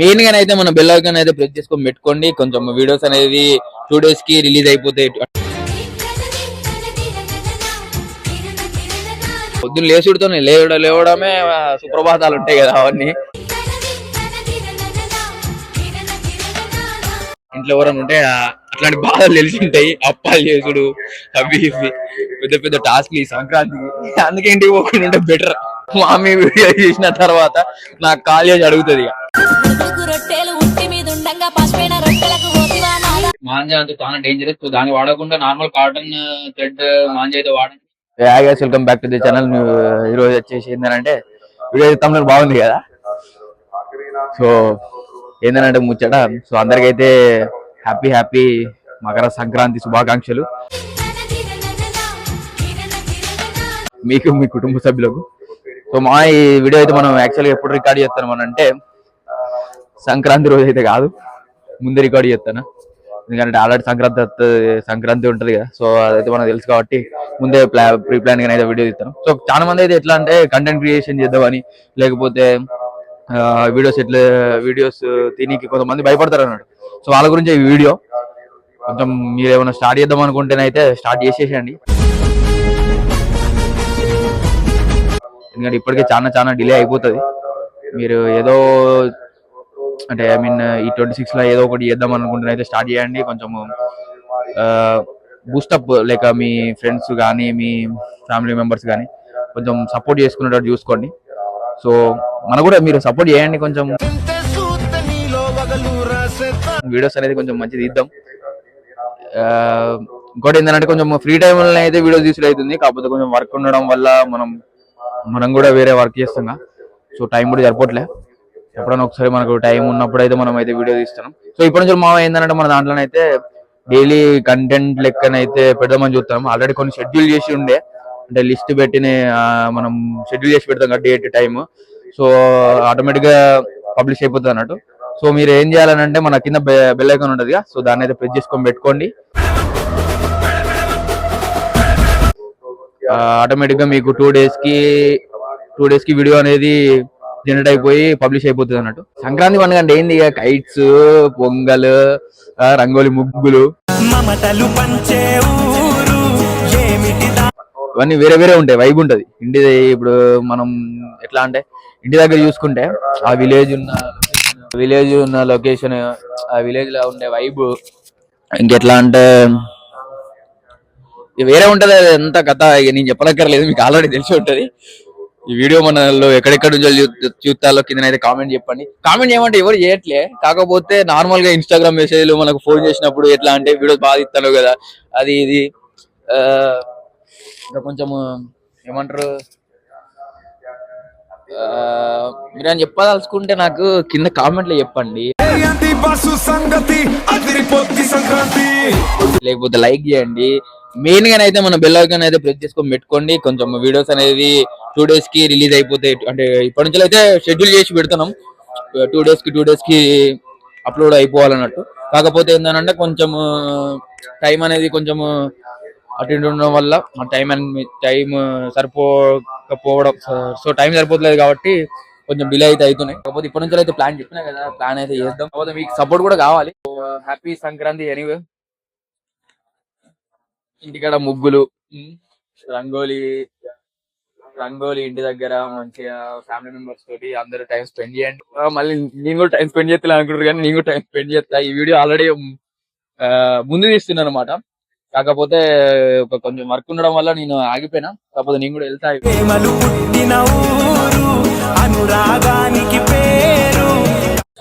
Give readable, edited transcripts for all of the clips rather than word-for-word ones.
Main గా అయితే మన బెల్ ఐకాన్ అయితే ప్రెస్ చేసుకొని పెట్టుకోండి. కొంచెం వీడియోస్ అనేది 2 days కి రిలీజ్ అయిపోతాయి. పొద్దున్న లేచుడుతో లేవడమే సుప్రభాతాలు ఉంటాయి కదా, అవన్నీ ఇంట్లో ఎవరైనా ఉంటే అట్లాంటి బాధలు తెలిసి ఉంటాయి. అప్పాలు చేసుడు అవి ఇవి పెద్ద పెద్ద టాస్క్లు ఈ సంక్రాంతికి. అందుకే ఇంటికి పోకుండా ఉంటే బెటర్. మామీ వీడియో చేసిన తర్వాత నాకు కాల్ చేసి అడుగుతుంది. మాంజా అంటే చాలా డేంజరస్. దాన్ని వాడకుండా నార్మల్ కాటన్ థ్రెడ్ మాంజా అయితే వాడండి. Welcome back to the channel. ఈ రోజు వచ్చేసి ఏంటంటే వీడియో తమ్ముడు బాగుంది కదా. సో ఏంటంటే ముచ్చట. సో అందరికైతే హ్యాపీ మకర సంక్రాంతి శుభాకాంక్షలు మీకు, మీ కుటుంబ సభ్యులకు. సో మా ఈ వీడియో అయితే మనం యాక్చువల్గా ఎప్పుడు రికార్డ్ చేస్తాను అంటే సంక్రాంతి రోజు అయితే కాదు, ముందే రికార్డ్ చేస్తాను. ఎందుకంటే ఆల్రెడీ సంక్రాంతి ఉంటుంది కదా. సో అదైతే మనకు తెలుసు కాబట్టి ముందే ప్రీ ప్లాన్ గా అయితే వీడియో తీస్తాను. సో చాలా మంది అయితే ఎట్లా అంటే కంటెంట్ క్రియేషన్ చేద్దామని, లేకపోతే వీడియోస్ తినికి కొంతమంది భయపడతారు అన్నాడు. సో వాళ్ళ గురించి ఈ వీడియో. కొంచెం మీరు ఏమైనా స్టార్ట్ చేద్దాం అనుకుంటేనైతే స్టార్ట్ చేసేసేయండి. ఎందుకంటే ఇప్పటికే చాలా డిలే అయిపోతుంది. మీరు ఏదో అంటే ఐ మీన్ ఈ 26 లో ఏదో ఒకటి చేద్దాం అనుకుంటే అయితే స్టార్ట్ చేయండి. కొంచెం బూస్టప్ లేక మీ ఫ్రెండ్స్ కానీ మీ ఫ్యామిలీ మెంబర్స్ కానీ కొంచెం సపోర్ట్ చేసుకునేటట్టు చూసుకోండి. సో మనకు కూడా మీరు సపోర్ట్ చేయండి. కొంచెం వీడియోస్ అనేది కొంచెం మంచిది ఇద్దాం. ఇంకోటి ఏంటంటే కొంచెం ఫ్రీ టైం అయితే వీడియోస్ తీసుడు అవుతుంది. కాకపోతే కొంచెం వర్క్ ఉండడం వల్ల మనం కూడా వేరే వర్క్ చేస్తాం. సో టైం కూడా సరిపోవట్లే. ఎప్పుడైనా ఒకసారి మనకు టైం ఉన్నప్పుడు అయితే మనం అయితే వీడియో తీస్తున్నాం. సో ఇప్పటి నుంచి మా ఏంటంటే మన దాంట్లోనైతే డైలీ కంటెంట్ లెక్కనైతే పెడదామని చూస్తున్నాం. ఆల్రెడీ కొన్ని షెడ్యూల్ చేసి ఉండే, అంటే లిస్ట్ పెట్టిన మనం షెడ్యూల్ చేసి పెడతాం కదా, డేట్ టైం. సో ఆటోమేటిక్ గా పబ్లిష్ అయిపోతుంది అన్నట్టు. సో మీరు ఏం చేయాలని అంటే మన కింద బెల్ ఐకాన్ ఉంటుంది కదా, సో దాన్ని అయితే ప్రెస్ చేసుకొని పెట్టుకోండి. ఆటోమేటిక్ గా మీకు 2 days కి వీడియో అనేది జనరేట్ అయిపోయి పబ్లిష్ అయిపోతుంది అన్నట్టు. సంక్రాంతి పండుగ అంటే ఏంది? కైట్స్, పొంగల్, రంగోలి ముగ్గులు, ఇవన్నీ వేరే ఉంటాయి. వైబ్ ఉంటది. ఇప్పుడు మనం ఎట్లా అంటే ఇంటి దగ్గర చూసుకుంటే ఆ విలేజ్ ఉన్న లొకేషన్, ఆ విలేజ్ లో ఉండే వైబ్ ఇంకెట్లా అంటే వేరే ఉంటది. ఎంత కథ నేను చెప్పనక్కర్లేదు, మీకు ఆల్రెడీ తెలిసి ఉంటది. ఈ వీడియో మనలో ఎక్కడెక్కడ చూస్తాలో కిందనైతే కామెంట్ చెప్పండి. కామెంట్ చేయమంటే ఎవరు చేయట్లే. కాకపోతే నార్మల్ గా ఇన్స్టాగ్రామ్ మెసేజ్లు మనకు ఫోన్ చేసినప్పుడు ఎట్లా అంటే వీడియోస్ బాగా ఇస్తాను కదా, అది ఇది ఇంకా కొంచెం ఏమంటారు మీరేం చెప్పదలుచుకుంటే నాకు కింద కామెంట్లో చెప్పండి. లేకపోతే లైక్ చేయండి. మెయిన్ గానైతే మన బెల్ ఐకాన్ అయితే ప్రెస్ చేసుకొని పెట్టుకోండి. కొంచెం వీడియోస్ అనేది 2 days కి రిలీజ్ అయిపోతాయి. అంటే ఇప్పటి నుంచి అయితే షెడ్యూల్ చేసి పెడుతున్నాం. 2 days కి అప్లోడ్ అయిపోవాలన్నట్టు. కాకపోతే ఏంటంటే కొంచెం టైం అనేది కొంచెం అటు ఇటు ఉండడం వల్ల టైం సరిపోకపోవడం. సో టైం సరిపోతలేదు కాబట్టి కొంచెం డిలే అయితే అవుతున్నాయి. కాకపోతే ఇప్పటి నుంచి అయితే ప్లాన్ చెప్పినా కదా, ప్లాన్ అయితే చేద్దాం. కాకపోతే మీకు సపోర్ట్ కూడా కావాలి. హ్యాపీ సంక్రాంతి. ఎనీవే ఇంటికాడ ముగ్గులు, రంగోలి ఇంటి దగ్గర మంచిగా ఫ్యామిలీ మెంబర్స్ తోటి అందరూ టైం స్పెండ్ చేయండి. మళ్ళీ నేను కూడా టైం స్పెండ్ చేస్తా అనుకుంటారు, కానీ నేను కూడా టైం స్పెండ్ చేస్తా. ఈ వీడియో ఆల్రెడీ ముందు తీస్తున్నాను అనమాట. కాకపోతే కొంచెం వర్క్ ఉండడం వల్ల నేను ఆగిపోయినా. కాకపోతే నేను కూడా వెళ్తా.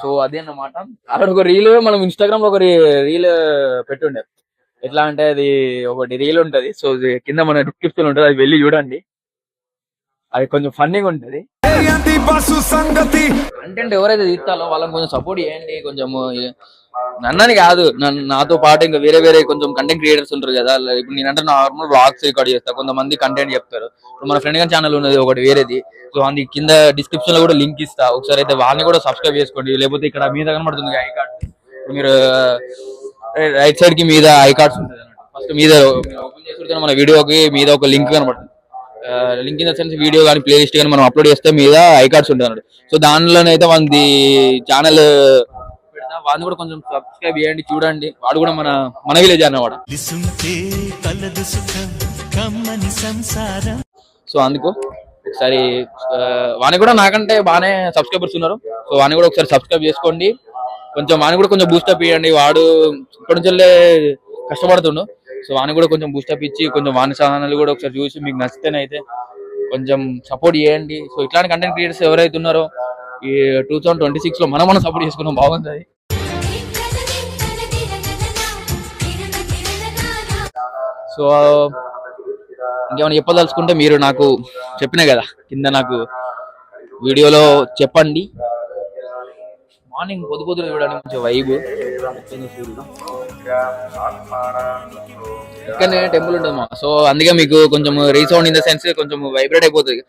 సో అదే అన్నమాట. అక్కడ ఒక రీల్ మనం ఇన్స్టాగ్రామ్ లో ఒక రీల్ పెట్టుండే. ఎట్లా అంటే అది ఒకటి రీల్ ఉంటది. సో కింద మన డిస్క్రిప్షన్ ఉంటది, అది వెళ్ళి చూడండి. అది కొంచెం ఫన్నీగా ఉంటది. కంటెంట్ ఎవరైతే తీస్తారో వాళ్ళని కొంచెం సపోర్ట్ చేయండి. కొంచెం నన్నని కాదు, నాతో పాటు ఇంకా వేరే కొంచెం కంటెంట్ క్రియేటర్స్ ఉంటారు కదా. ఇప్పుడు నేనంటే నార్మల్ వ్లాగ్స్ రికార్డ్ చేస్తా, కొంతమంది కంటెంట్ చెప్తారు. ఇప్పుడు మన ఫ్రెండ్ గారి ఛానల్ ఉన్నది ఒకటి వేరేది. సో అది కింద డిస్క్రిప్షన్ లో కూడా లింక్ ఇస్తా. ఒకసారి అయితే వాళ్ళని కూడా సబ్స్క్రైబ్ చేసుకోండి. లేకపోతే ఇక్కడ మీద కనబడుతుంది ఐ కార్డ్, మీరు రైట్ సైడ్ కి మీద ఐ కార్డ్స్ ఉంటుంది అన్నమాట. ఫస్ట్ మీద ఓపెన్ చేసుకుంటే మన వీడియోకి మీద ఒక లింక్ కనబడుతుంది. Link in the sense video కానీ ప్లే లిస్ట్ కానీ మనం అప్లోడ్ చేస్తే మీద ఐ కార్డ్స్ ఉంటుంది అన్నట్టు. సో దానిలోనైతే మనది ఛానల్ పెడతా, వాడిని కూడా కొంచెం సబ్స్క్రైబ్ చేయండి, చూడండి. వాడు కూడా మన మన విలేజ్ అన్నమాట. సో అందుకు ఒకసారి వాని కూడా నాకంటే బాగానే సబ్స్క్రైబర్స్ ఉన్నారు. సో వాని కూడా ఒకసారి సబ్స్క్రైబ్ చేసుకోండి, కొంచెం వాని కూడా కొంచెం బూస్టప్ ఇవ్వండి. వాడు ఇప్పటి నుంచే కష్టపడుతుండు. సో వాని కూడా కొంచెం బూస్టప్ ఇచ్చి కొంచెం వాని ఛానల్ కూడా ఒకసారి చూసి మీకు నచ్చితేనైతే కొంచెం సపోర్ట్ చేయండి. సో ఇట్లాంటి కంటెంట్ క్రియేటర్స్ ఎవరైతే ఉన్నారో ఈ 2026 లో మనం సపోర్ట్ చేసుకున్నాం, బాగుంది. సో ఇంకేమైనా చెప్పదలుచుకుంటే మీరు నాకు చెప్పినా కదా కింద నాకు వీడియోలో చెప్పండి. మార్నింగ్ పొద్దున చూడండి, మంచి వైబ్. ఇక్కడనే టెంపుల్ ఉంటుంది మా. సో అందుకే మీకు కొంచెం రీసౌండ్ ఇన్ ద సెన్స్ కొంచెం వైబ్రేట్ అయిపోతుంది,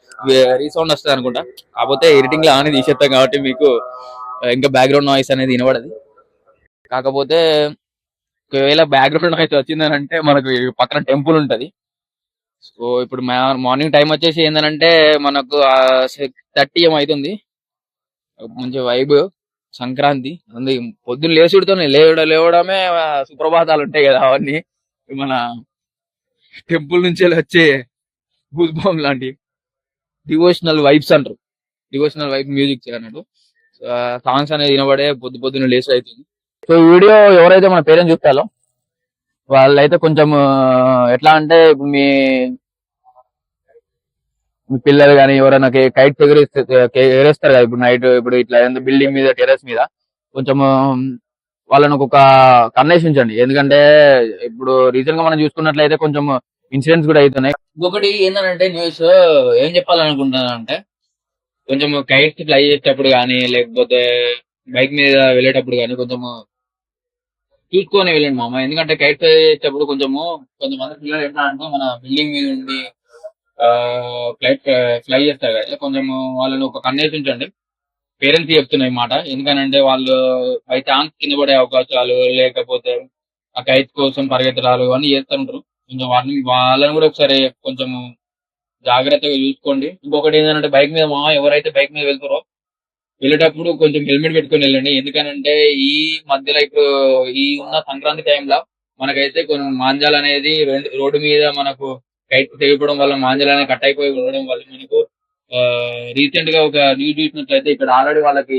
రీసౌండ్ వస్తుంది అనుకుంటా. కాకపోతే ఎడిటింగ్ లో అనేది తీసేస్తాం కాబట్టి మీకు ఇంకా బ్యాక్గ్రౌండ్ నాయిస్ అనేది వినబడదు. కాకపోతే ఒకవేళ బ్యాక్గ్రౌండ్ నాయిస్ వచ్చిందని అంటే మనకు పక్కన టెంపుల్ ఉంటది. సో ఇప్పుడు మార్నింగ్ టైం వచ్చేసి ఏంటంటే మనకు 6:30 అవుతుంది. మంచి వైబ్, సంక్రాంతి అంది. పొద్దున్న లేచుడుతోనే లేవడమే సుప్రభాతాలు ఉంటాయి కదా, అవన్నీ మన టెంపుల్ నుంచి వచ్చే గూస్ బాంబ్ లాంటి డివోషనల్ వైబ్స్ అంటారు, డివోషనల్ వైబ్ మ్యూజిక్ అన్నట్టు. సాంగ్స్ అనేది వినబడే పొద్దున్న లేచి అవుతుంది. సో ఈ వీడియో ఎవరైతే మన పేరెంట్స్ చూస్తారో వాళ్ళైతే కొంచెం ఎట్లా అంటే ఇప్పుడు మీ పిల్లలు కానీ ఎవరైనా కైట్స్ ఎగరేస్తారు కదా ఇప్పుడు నైట్, ఇప్పుడు ఇట్లా బిల్డింగ్ మీద టెర్రస్ మీద కొంచెం వాళ్ళని ఒక కన్నేసి ఉంచండి. ఎందుకంటే ఇప్పుడు రీసెంట్ గా మనం చూసుకున్నట్లయితే కొంచెం ఇన్సిడెంట్స్ కూడా అవుతున్నాయి. ఇంకొకటి ఏంటంటే న్యూస్ ఏం చెప్పాలనుకుంటున్నానంటే కొంచెం కైట్స్ ఫ్లై చేసేటప్పుడు కానీ లేకపోతే బైక్ మీద వెళ్ళేటప్పుడు కానీ కొంచెం చూసుకొని వెళ్ళండి మామ. ఎందుకంటే కైట్ ఫ్లై చేసేటప్పుడు కొంతమంది పిల్లలు ఎట్లా అంటే మన బిల్డింగ్ మీద ఉండి ఫ్లైట్ ఫ్లై చేస్తారు కదా, కొంచెం వాళ్ళని ఒక కన్నేసి ఉంచండి. పేరెంట్స్ చెప్తున్నాయి మాట. ఎందుకనంటే వాళ్ళు బై ఛాన్స్ కింద పడే అవకాశాలు లేకపోతే ఆ కైట్ కోసం పరిగెత్తడాలు ఇవన్నీ చేస్తుంటారు. కొంచెం వాళ్ళని కూడా ఒకసారి కొంచెం జాగ్రత్తగా చూసుకోండి. ఇంకొకటి ఏంటంటే బైక్ మీద ఎవరైతే బైక్ మీద వెళ్తారో వెళ్ళేటప్పుడు కొంచెం హెల్మెట్ పెట్టుకొని వెళ్ళండి. ఎందుకనంటే ఈ మధ్యలో ఇప్పుడు ఈ ఉన్న సంక్రాంతి టైంలో మనకైతే కొన్ని మాంజాలు అనేది రోడ్డు మీద మనకు కైట్ తెగిపోవడం వల్ల మాంజాలు అనేది కట్ అయిపోయి ఉండడం వల్ల మనకు రీసెంట్ గా ఒక న్యూస్ చూసినట్లయితే ఇక్కడ ఆల్రెడీ వాళ్ళకి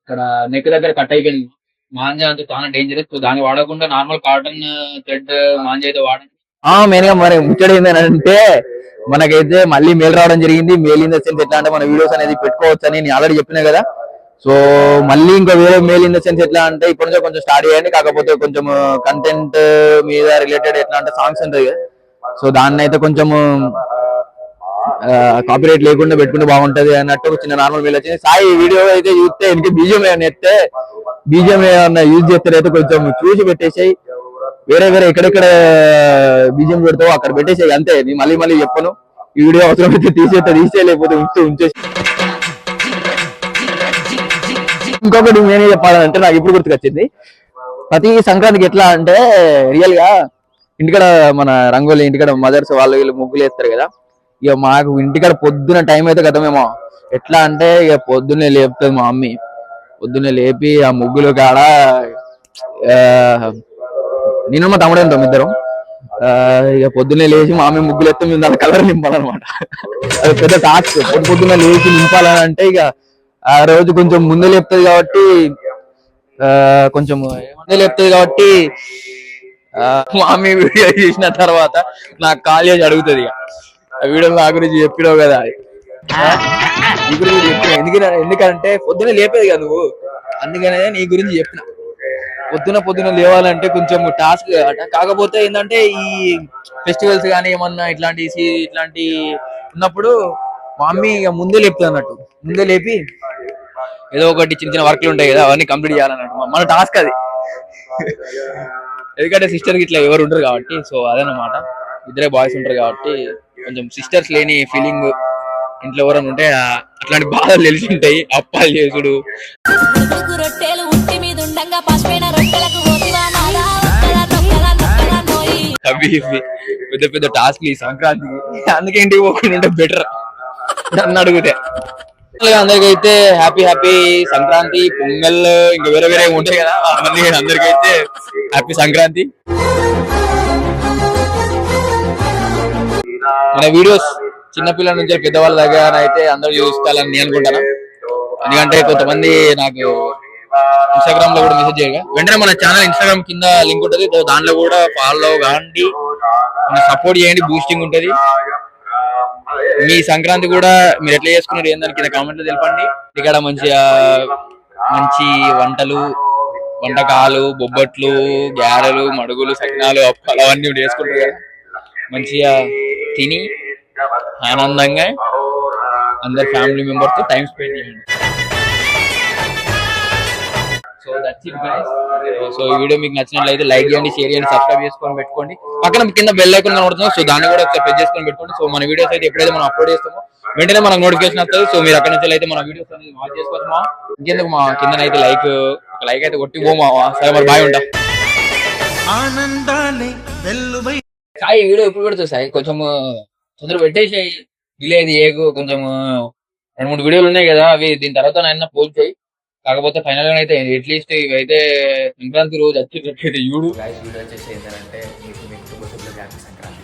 ఇక్కడ నెక్ దగ్గర కట్ అయిపోయింది. మాంజా అంటే చాలా డేంజరస్. సో దాన్ని వాడకుండా నార్మల్ కాటన్ థ్రెడ్ మాంజా అయితే వాడండి. మెయిన్ గా మరి ముచ్చట ఏంటంటే మనకైతే మళ్ళీ మెయిల్ రావడం జరిగింది. మెయిల్ ఇన్ ద సెన్స్ ఎట్లా అంటే మన వీడియోస్ అనేది పెట్టుకోవచ్చు అని నేను ఆల్రెడీ చెప్పినా కదా. సో మళ్ళీ ఇంకా వేరే మెయిల్ ఇన్ ద సెన్స్ ఎట్లా అంటే ఇప్పటి నుంచో కొంచెం స్టార్ట్ చేయండి. కాకపోతే కొంచెం కంటెంట్ మీద రిలేటెడ్ ఎట్లా అంటే సాంగ్స్ ఉంటాయి కదా, సో దాన్ని అయితే కొంచెం కాపీరైట్ లేకుండా పెట్టుకుంటే బాగుంటది అన్నట్టు చిన్న నార్మల్ మెయిల్ వచ్చింది. సాయి వీడియో అయితే చూస్తే എനിക്ക് బీజిఎం ఎత్తే బీజిఎం ఏమన్నా యూజ్ చేస్తారైతే కొంచెం చూసి పెట్టేసాయి. వేరే ఎక్కడెక్కడ బీజిఎం పెడతావో అక్కడ పెట్టేసాయి అంతే. నేను మళ్ళీ చెప్పను. ఈ వీడియో అవసరం అయితే తీసేయలేకపోతే ఉంచేసి. ఇంకొకటి నేనే చెప్పాలంటే నాకు ఇప్పుడు గుర్తుకొచ్చింది. ప్రతి సంక్రాంతికి ఎట్లా అంటే రియల్ గా ఇంటికాడ మన రంగోలి ఇంటికాడ మదర్స్ వాళ్ళు వీళ్ళు ముగ్గులు వేస్తారు కదా. ఇక మాకు ఇంటికాడ పొద్దున టైం అయితే గతమేమో ఎట్లా అంటే ఇక పొద్దున్నే లేపుతుంది మా మమ్మీ. పొద్దున్నే లేపి ఆ ముగ్గులు కాడ నేను మా తమ్ముడు ఉంటాం ఇద్దరం. ఇక పొద్దున్నే లేచి మా మమ్మీ ముగ్గులు ఎత్తే మేము దాని కలర్ నింపాలన్నమాట. అది పెద్ద టాస్క్. పొద్దున్న లేచి నింపాలని అంటే ఇక ఆ రోజు కొంచెం ముందే లేపుతుంది కాబట్టి మమ్మీ వీడియో చేసిన తర్వాత నాకు కాల్ చేసి అడుగుతుంది. ఇక ఆ వీడియో నా గురించి చెప్పినావు కదా, నీ గురించి చెప్పిన ఎందుకంటే పొద్దున్న లేపేది కదా నువ్వు, అందుకనే నీ గురించి చెప్పిన. పొద్దున లేవాలంటే కొంచెం టాస్క్. కాకపోతే ఏంటంటే ఈ ఫెస్టివల్స్ కానీ ఏమన్నా ఇట్లాంటి ఉన్నప్పుడు మా మమ్మీ ఇక ముందే లేపుతుంది అన్నట్టు. ముందే లేపి ఏదో ఒకటి చిన్న వర్క్లు ఉంటాయి కదా అవన్నీ కంప్లీట్ చేయాలన్నట్టు మన టాస్క్ అది. ఎందుకంటే సిస్టర్ కి ఇట్లా ఎవరు ఉంటారు కాబట్టి. సో అదనమాట, ఇద్దరే బాయ్స్ ఉంటారు కాబట్టి కొంచెం సిస్టర్స్ లేని ఫీలింగ్ ఇంట్లో ఎవరైనా ఉంటే అట్లాంటి బాధలు తెలిసి ఉంటాయి. అప్పాలు చేసుడు అవి పెద్ద పెద్ద టాస్క్ ఈ సంక్రాంతికి, అందుకే ఇంటికి పోకుండా ఉంటే బెటర్ నన్ను అడిగితే. అందరికైతే హ్యాపీ హ్యాపీ సంక్రాంతి, పొంగల్, ఇంకా వేరే వేరే ఉంటాయి కదా అవన్నీ, అందరికైతే హ్యాపీ సంక్రాంతి. మన వీడియోస్ చిన్నపిల్లల నుంచి పెద్దవాళ్ళ దగ్గర అయితే అందరూ చూస్తారని నేను అనుకుంటాను. ఎందుకంటే కొంతమంది నాకు ఇన్స్టాగ్రామ్ లో కూడా మెసేజ్ చేయగా వెంటనే మన ఛానల్ ఇన్స్టాగ్రామ్ కింద లింక్ ఉంటుంది, దాంట్లో కూడా ఫాలో కాండి, సపోర్ట్ చేయండి, బూస్టింగ్ ఉంటది. మీ సంక్రాంతి కూడా మీరు ఎట్లా చేసుకున్నారు ఏందని కింద కామెంట్ లో తెలపండి. ఇక్కడ మంచిగా మంచి వంటలు, వంటకాలు, బొబ్బట్లు, గారెలు, మడుగులు, సకినాలు, అప్పాలు అవన్నీ చేసుకుంటారు కదా, మంచిగా తిని ఆనందంగా అందరు ఫ్యామిలీ మెంబర్స్ తో టైం స్పెండ్ చేయండి. So that's it guys. So ఈ వీడియో మీకు నచ్చినట్లయితే లైక్ చేయండి, షేర్ చేయండి, సబ్స్క్రైబ్ చేసుకొని పెట్టుకోండి. పక్కన కింద బెల్ ఐకాన్ కనబడుతుంది, సో దాన్ని కూడా ఒకసారి ప్రెస్ చేసుకొని పెట్టుకోండి. సో మన వీడియోస్ అయితే ఎప్పుడైతే మనం అప్లోడ్ చేస్తామో వెంటనే మనకు నోటిఫికేషన్ వస్తుంది. సో మీరు అక్కడ నుంచి అయితే మన వీడియోస్ అనేది వాచ్ చేసుకోవచ్చు. మా ఇంకెందుకు మా కింద అయితే ఒక లైక్ అయితే కొట్టి పోమా. సరే మరి బాయ్, ఉంటా. సాయి వీడియో ఎప్పుడు పెడుతుంది సాయి? కొంచెం తొందర పెట్టేసి డిలే అది ఏకు. కొంచెం 2-3 వీడియోలు ఉన్నాయి కదా, అవి దీని తర్వాత నైనా పోస్ట్ చేయి. కాకపోతే ఫైనల్ గా అయితే అట్లీస్ట్ ఇవైతే సంక్రాంతి రోజు వచ్చేటట్టు చూడు. వీడియో వచ్చేసి ఏంటంటే మీకు సంక్రాంతి